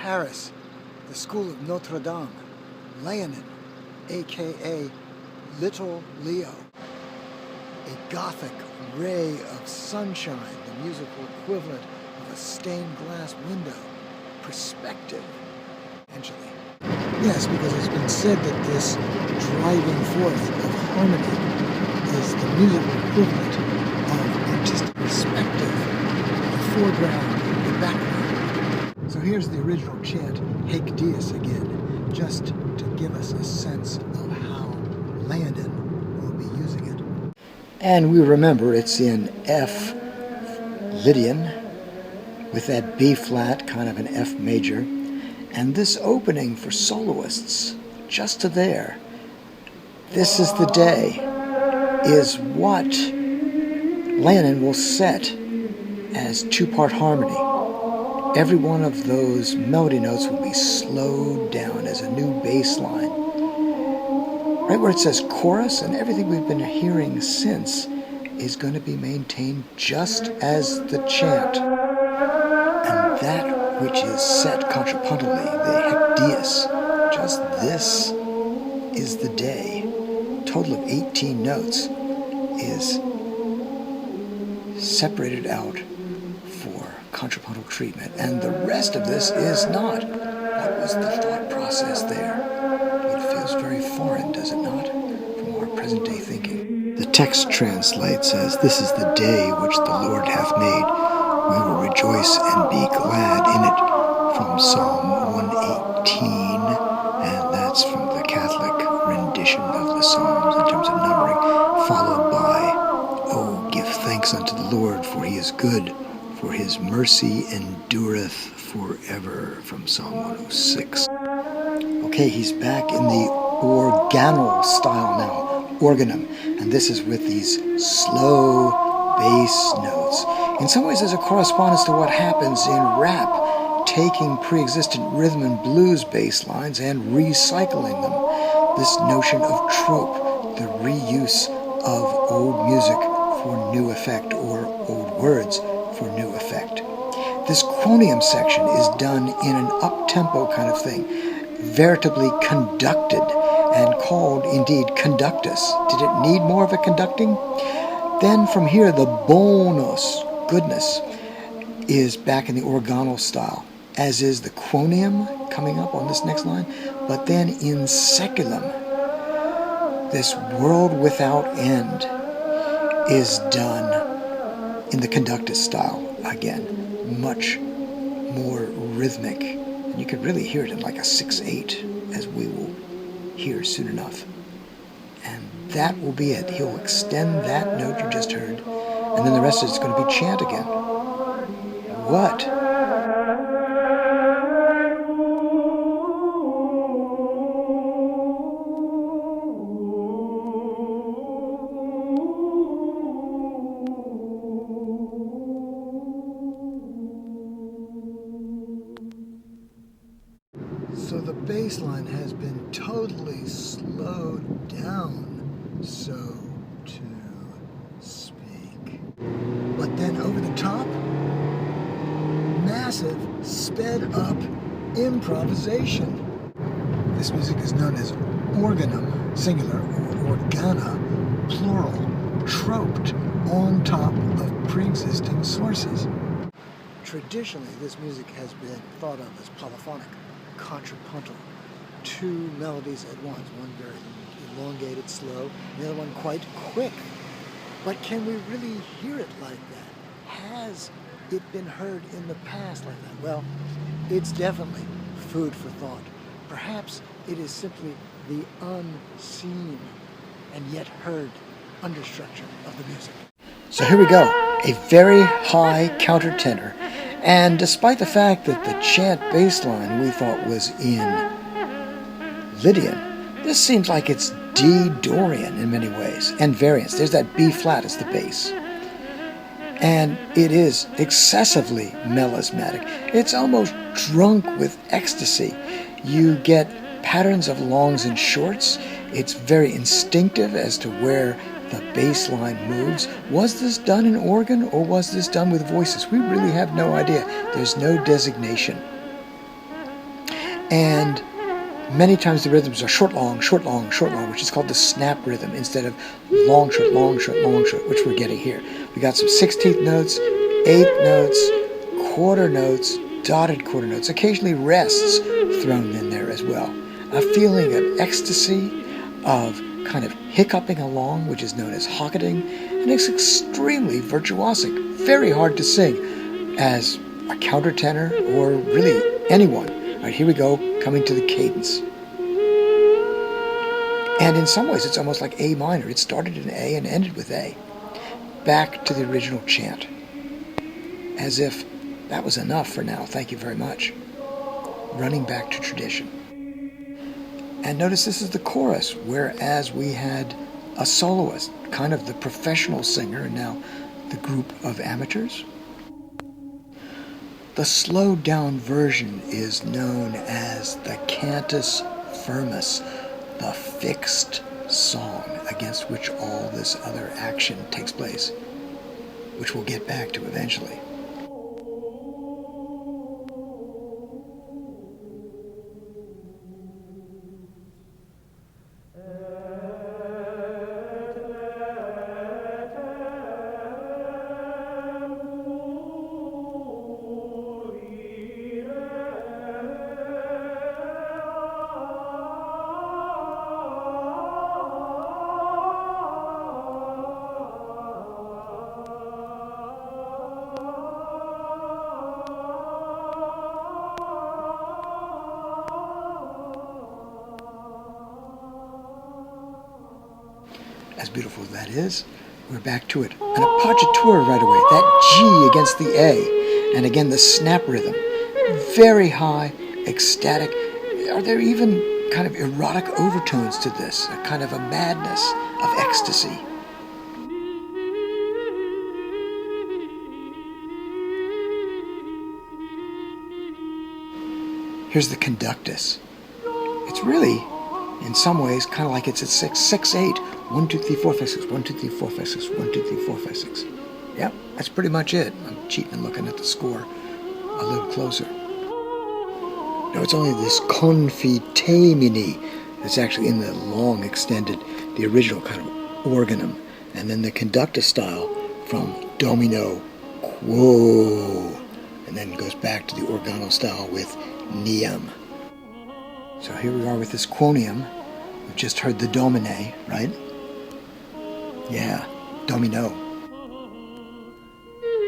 Paris, the school of Notre Dame, Leonin, a.k.a. Little Leo. A Gothic ray of sunshine, the musical equivalent of a stained glass window. Perspective, potentially. Yes, because it's been said that this driving forth of harmony is the musical equivalent of artistic perspective, the foreground, the background. So here's the original chant, Haec again, just to give us a sense of how Leonin will be using it. And we remember it's in F Lydian, with that B flat, kind of an F major, and this opening for soloists, just to there, "This is the day," is what Leonin will set as two-part harmony. Every one of those melody notes will be slowed down as a new bass line. Right where it says chorus, and everything we've been hearing since is going to be maintained just as the chant. And that which is set contrapuntally, the Haec Dies, just this is the day, total of 18 notes, is separated out for contrapuntal treatment. And the rest of this is not. What was the thought process there? It feels very foreign, does it not, from our present-day thinking? The text translates as, "This is the day which the Lord hath made. We will rejoice and be glad in it," from Psalm 118, and that's from the Catholic rendition of the Psalms in terms of numbering, followed by, "Oh, give thanks unto the Lord, for he is good, for his mercy endureth forever," from Psalm 106. Okay, he's back in the organal style now, organum, and this is with these slow bass notes. In some ways, there's a correspondence to what happens in rap, taking pre-existent rhythm and blues bass lines and recycling them. This notion of trope, the reuse of old music for new effect, or old words for new effect. This quonium section is done in an up-tempo kind of thing, veritably conducted, and called, indeed, conductus. Did it need more of a conducting? Then from here, the bonus, goodness, is back in the organal style, as is the quonium coming up on this next line. But then in seculum, this world without end is done in the conductus style. Again, much more rhythmic. And you can really hear it in like a 6/8, as we will hear soon enough. And that will be it. He'll extend that note you just heard, and then the rest of it's going to be chant again. What? So the bass line has been totally slowed down, so to speak. But then over the top, massive, sped up improvisation. This music is known as organum, singular, or organa, plural, troped on top of pre-existing sources. Traditionally, this music has been thought of as polyphonic, contrapuntal, two melodies at once, one very elongated, slow, the other one quite quick. But can we really hear it like that? Has it been heard in the past like that? Well, it's definitely food for thought. Perhaps it is simply the unseen and yet heard understructure of the music. So here we go, a very high countertenor. And despite the fact that the chant bass line we thought was in Lydian, this seems like it's D-Dorian in many ways, and variants. There's that B flat as the bass. And it is excessively melismatic. It's almost drunk with ecstasy. You get patterns of longs and shorts. It's very instinctive as to where the bass line moves. Was this done in organ, or was this done with voices? We really have no idea. There's no designation. And many times the rhythms are short, long, short, long, short, long, which is called the snap rhythm, instead of long, short, long, short, long, short, which we're getting here. We got some 16th notes, 8th notes, quarter notes, dotted quarter notes, occasionally rests thrown in there as well. A feeling of ecstasy, of kind of hiccuping along, which is known as hocketing, and it's extremely virtuosic, very hard to sing as a countertenor or really anyone. All right, here we go, coming to the cadence. And in some ways, it's almost like A minor. It started in A and ended with A. Back to the original chant. As if that was enough for now, thank you very much. Running back to tradition. And notice this is the chorus, whereas we had a soloist, kind of the professional singer, and now the group of amateurs. The slowed down version is known as the cantus firmus, the fixed song against which all this other action takes place, which we'll get back to eventually. As beautiful as that is, we're back to it. An appoggiatura right away, that G against the A, and again the snap rhythm. Very high, ecstatic. Are there even kind of erotic overtones to this? A kind of a madness of ecstasy. Here's the conductus. It's really, in some ways, kind of like it's at 6/8. 1, 2, 3, 4, 5, 6. 1, 2, 3, 4, 5, 6. 1, 2, 3, 4, 5, 6. Yep, that's pretty much it. I'm cheating and looking at the score a little closer. Now it's only this confitemini that's actually in the long extended, the original kind of organum, and then the conductus style from domino quo, and then goes back to the organal style with niam. So here we are with this quonium. We've just heard the domine, right? Yeah, domino.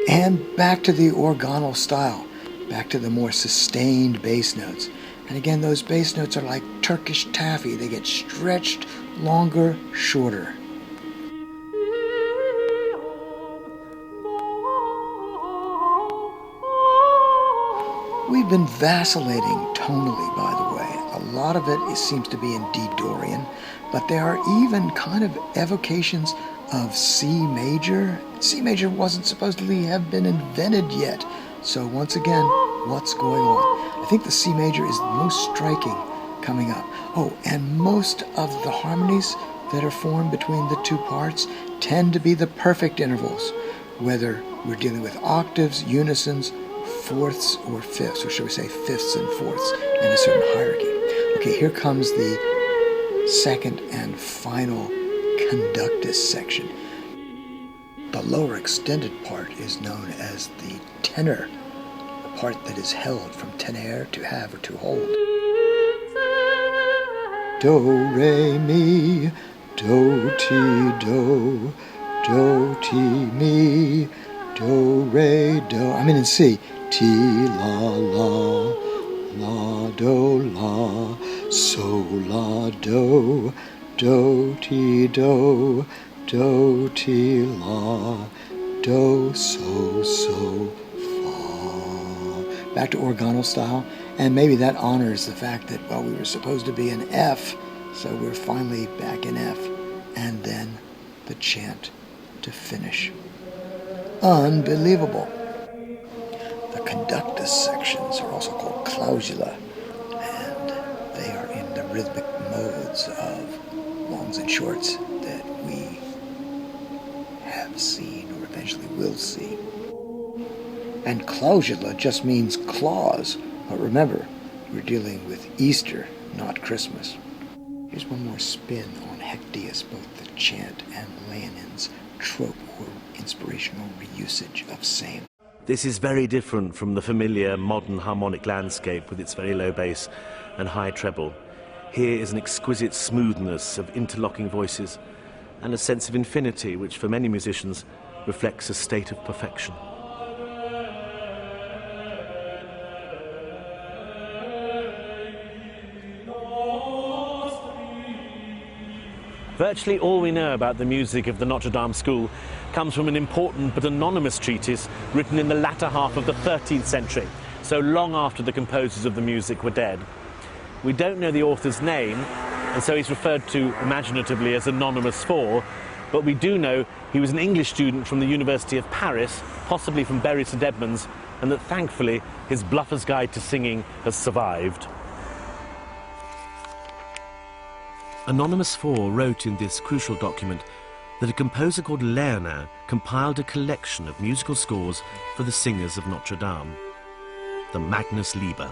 And back to the organal style, back to the more sustained bass notes. And again, those bass notes are like Turkish taffy. They get stretched longer, shorter. We've been vacillating tonally, by the way. A lot of it seems to be in D Dorian, but there are even kind of evocations of C major. C major wasn't supposedly have been invented yet. So once again, what's going on? I think the C major is the most striking coming up. Oh, and most of the harmonies that are formed between the two parts tend to be the perfect intervals, whether we're dealing with octaves, unisons, fourths, or fifths, or should we say fifths and fourths in a certain hierarchy. Okay, here comes the second and final conductus section. The lower extended part is known as the tenor, the part that is held from tenere, to have or to hold. Do, re, mi, do, ti, do, ti, mi, do, re, do. I'm in C. Ti, la, la, do, la, so, la, do, ti, do, ti, la, do, so, fa. Back to organal style, and maybe that honors the fact that, well, we were supposed to be in F, so we're finally back in F, and then the chant to finish. Unbelievable. The conductus sections are also called clausula, and they are in the rhythmic modes of longs and shorts that we have seen or eventually will see. And clausula just means clause, but remember, We're dealing with Easter, not Christmas. Here's one more spin on Hecdius, both the chant and Leonin's trope or inspirational reusage of same. This is very different from the familiar modern harmonic landscape with its very low bass and high treble. Here is an exquisite smoothness of interlocking voices and a sense of infinity which for many musicians reflects a state of perfection. Virtually all we know about the music of the Notre Dame school comes from an important but anonymous treatise written in the latter half of the 13th century, so long after the composers of the music were dead. We don't know the author's name, and so he's referred to imaginatively as Anonymous 4, but we do know he was an English student from the University of Paris, possibly from Bury St Edmunds, and that thankfully his Bluffer's Guide to Singing has survived. Anonymous 4 wrote in this crucial document that a composer called Leonin compiled a collection of musical scores for the singers of Notre Dame, the Magna Sleeper.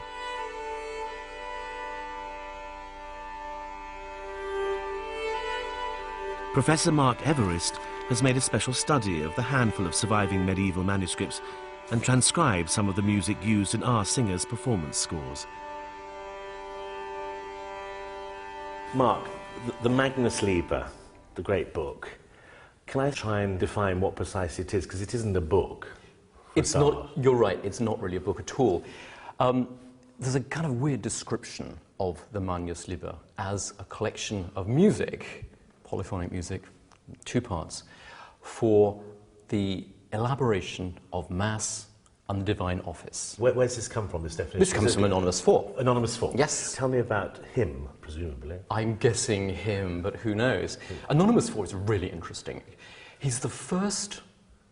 Professor Mark Everest has made a special study of the handful of surviving medieval manuscripts and transcribed some of the music used in our singers' performance scores. Mark, the Magna Sleeper, the great book, can I try and define what precisely it is? Because it isn't a book. It's not, you're right, it's not really a book at all. There's a kind of weird description of the Magna Sleeper as a collection of music, polyphonic music, two parts, for the elaboration of Mass and the Divine Office. Where's this come from, this definition? This comes from Anonymous 4. Anonymous 4? Yes. Tell me about him, presumably. I'm guessing him, but who knows? Anonymous 4 is really interesting. He's the first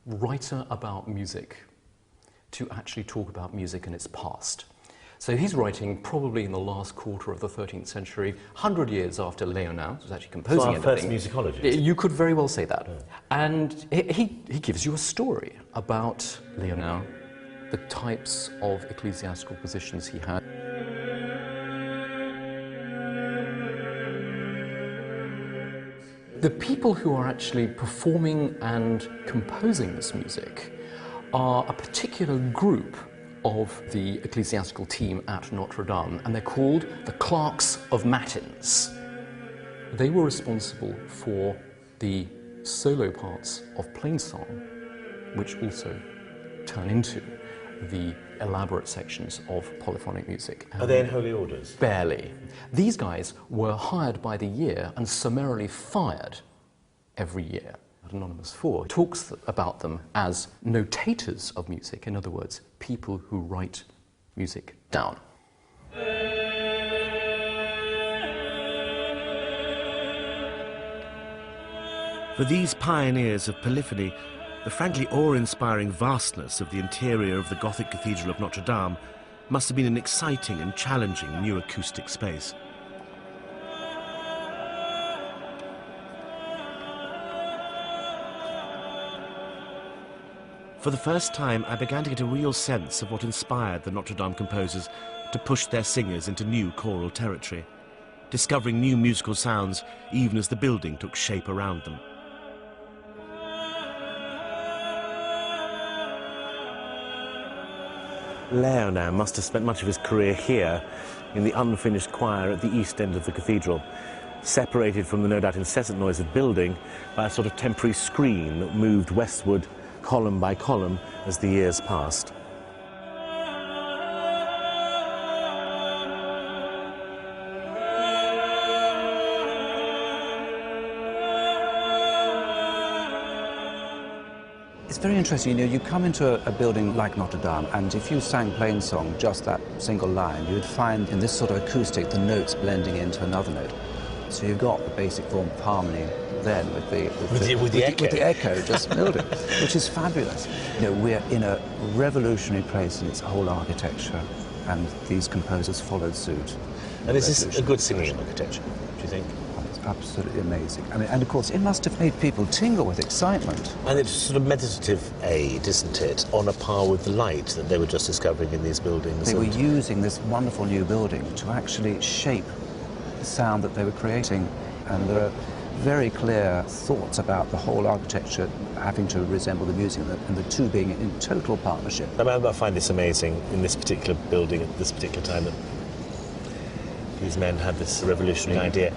writer about music to actually talk about music in its past. So he's writing probably in the last quarter of the 13th century, 100 years after Leonin was actually composing anything. So our first musicologist. You could very well say that. Yeah. And he gives you a story about Leonin, the types of ecclesiastical positions he had. The people who are actually performing and composing this music are a particular group of the ecclesiastical team at Notre Dame, and they're called the Clerks of Matins. They were responsible for the solo parts of plainsong, which also turn into the elaborate sections of polyphonic music. Are they in holy orders? Barely. These guys were hired by the year and summarily fired every year. Anonymous 4 talks about them as notators of music, in other words, people who write music down. For these pioneers of polyphony, the frankly awe-inspiring vastness of the interior of the Gothic Cathedral of Notre Dame must have been an exciting and challenging new acoustic space. For the first time, I began to get a real sense of what inspired the Notre Dame composers to push their singers into new choral territory, discovering new musical sounds even as the building took shape around them. Leonin must have spent much of his career here in the unfinished choir at the east end of the cathedral, separated from the no doubt incessant noise of building by a sort of temporary screen that moved westward column by column as the years passed. It's very interesting, you come into a building like Notre Dame, and if you sang plainsong, just that single line, you'd find in this sort of acoustic the notes blending into another note. So you've got the basic form of harmony then with the echo just building, which is fabulous. We're in a revolutionary place in its whole architecture, and these composers followed suit. And is this a good singing architecture, do you think? absolutely amazing. I mean, and of course, it must have made people tingle with excitement. And it's sort of meditative aid, isn't it, on a par with the light that they were just discovering in these buildings. They were using this wonderful new building to actually shape the sound that they were creating, and there are very clear thoughts about the whole architecture having to resemble the music, and the two being in total partnership. I find this amazing in this particular building at this particular time, that these men had this revolutionary idea.